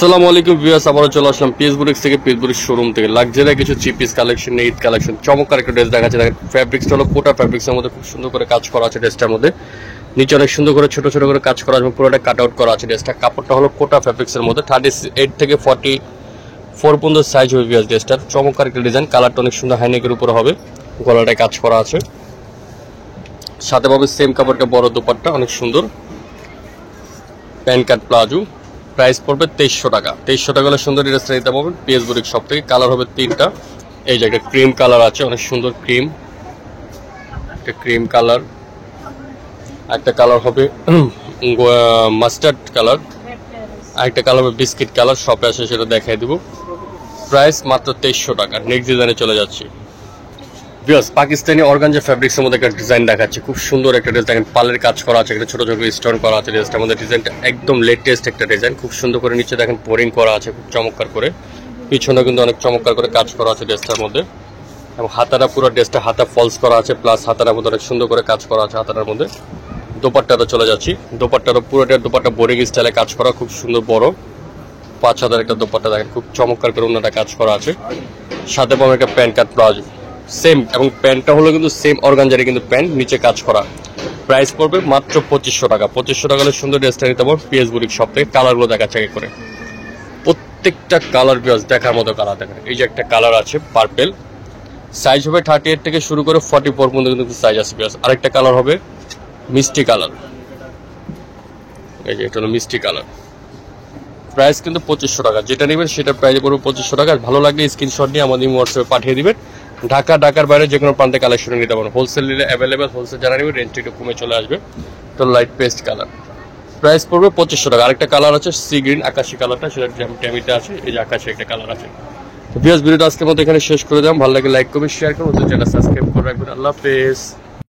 আসসালামু আলাইকুম ভিউয়ার্স, আবারও চলে আসলাম পিএসবুরিক্স থেকে। পিএসবুরিক্স শোরুম থেকে লাক্সারি কিছু three piece collection, Eid collection, চমৎকার একটা ড্রেস দেখাচ্ছে। দেখেন ফ্যাব্রিক্সটা হলো কোটা ফ্যাব্রিক্সের মধ্যে খুব সুন্দর করে কাজ করা আছে ড্রেসটার মধ্যে। নিচে অনেক সুন্দর করে ছোট ছোট করে কাজ করা আছে, পুরোটা কাট আউট করা আছে ড্রেসটা। কাপড়টা হলো কোটা ফ্যাব্রিক্সের মধ্যে 38 থেকে 44 পর্যন্ত সাইজ হবে ভিউয়ার্স ড্রেসটার। চমৎকার একটা ডিজাইন, কালারটা অনেক সুন্দর হাইনেকের উপরে হবে, গলাটায় কাজ করা আছে। সাথে পাবে সেম কাপড়টা বড় দোপাট্টা, অনেক সুন্দর প্যান্ট কাট প্লাজো। প্রাইস পড়বে 2300 টাকা। 2300 টাকা হলে সুন্দর ড্রেসটা নিতে পারবেন পিএসবুরিক্স শপ থেকে। কালার হবে তিনটা। এই যে একটা ক্রিম কালার আছে, অনেক সুন্দর ক্রিম, একটা ক্রিম কালার, একটা কালার হবে মাস্টার্ড কালার, আরেকটা কালার হবে বিস্কিট কালার। শপে আসে সেটা দেখাই দিব। প্রাইস মাত্র 2300 টাকা। নেক্সট ডিজাইনে চলে যাচ্ছি ভিউয়ার্স, পাকিস্তানি অর্গানজা ফ্যাব্রিক্সের মধ্যে একটা ডিজাইন দেখাচ্ছে। খুব সুন্দর একটা ড্রেস, দেখেন পালের কাজ করা আছে, একটা ছোট ছোট স্টোন করা আছে ড্রেসটার মধ্যে। ডিজাইনটা একদম লেটেস্ট একটা ডিজাইন, খুব সুন্দর করে নিচে দেখেন বোরিং করা আছে খুব চমৎকার করে। পিছনে কিন্তু অনেক চমৎকার করে কাজ করা আছে ড্রেসটার মধ্যে। এবং হাতাটা পুরো ড্রেসটা হাতা ফলস করা আছে, প্লাস হাতার মধ্যে অনেক সুন্দর করে কাজ করা আছে হাতার মধ্যে। দোপাট্টাটা চলে যাচ্ছি। দোপাট্টাটা পুরোটা দোপাট্টা বোরিং স্টাইলে কাজ করা, খুব সুন্দর বড় 5000 একটা দোপাট্টা। দেখেন খুব চমৎকার করে অন্যটা কাজ করা আছে। সাথে পাবেন একটা প্যান্ট কাট প্লাজো সেম, এবং প্যান্টটা হলো কিন্তু সেম অর্গানজারি, কিন্তু প্যান্ট নিচে কাজ করা। প্রাইস পড়বে মাত্র 2500 টাকা। 2500 টাকা হলে সুন্দর ড্রেসটা নিতে পারবো পিএসবুরিক্স শপ থেকে। কালারগুলো দেখাচ্ছে আগে করে, প্রত্যেকটা কালার ভিউয়ার্স দেখার মতো কালার। দেখেন এই যে একটা কালার আছে পার্পেল, সাইজ হবে 38 থেকে শুরু করে 44 পর্যন্ত কিন্তু সাইজ আছে ভিউয়ার্স। আরেকটা কালার হবে মিষ্টি কালার, এই যে এটা হলো মিষ্টি কালার। প্রাইস কিন্তু 2500 টাকা। যেটা নেবেন সেটা প্রাইস পড়বে 2500 টাকা। ভালো লাগলে স্ক্রিনশট নিয়ে আমাদের হোয়াটসঅ্যাপে পাঠিয়ে দিবেন। ঢাকার বাইরে যে কোনো প্রান্তে কালেকশন নিতে পারেন। হোলসেল নিলে অ্যাভেলেবেল, হোলসেল যারা নেবেন রেঞ্জটা একটু কমে চলে আসবে। তো লাইট পেস্ট কালার, প্রাইস পড়বে 2500 টাকা। আরেকটা কালার আছে সি গ্রিন, আকাশি কালারটা, সেটা ট্যামিতে আছে। এই যে আকাশি একটা কালার আছে। তো ভিউয়ার্স, ভিডিওটা আজকের মতো এখানে শেষ করে দিলাম। ভালো লাগে লাইক করবেন, শেয়ার করবেন, চ্যানেল সাবস্ক্রাইব করে রাখবেন। আল্লাহ হাফেজ।